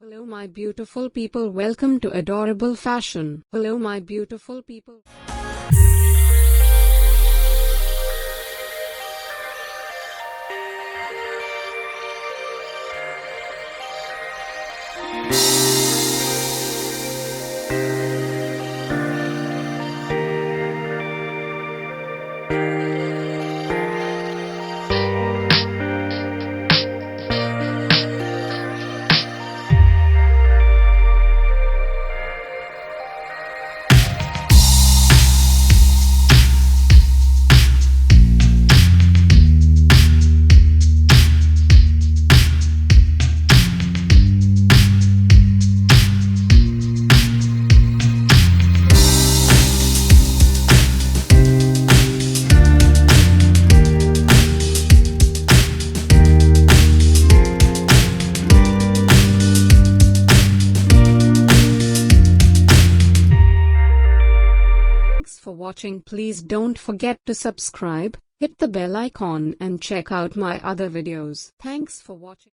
Hello my beautiful people, welcome to Adorable Fashion. Hello my beautiful people. Thanks for watching. Please don't forget to subscribe, hit the bell icon and check out my other videos. Thanks for watching.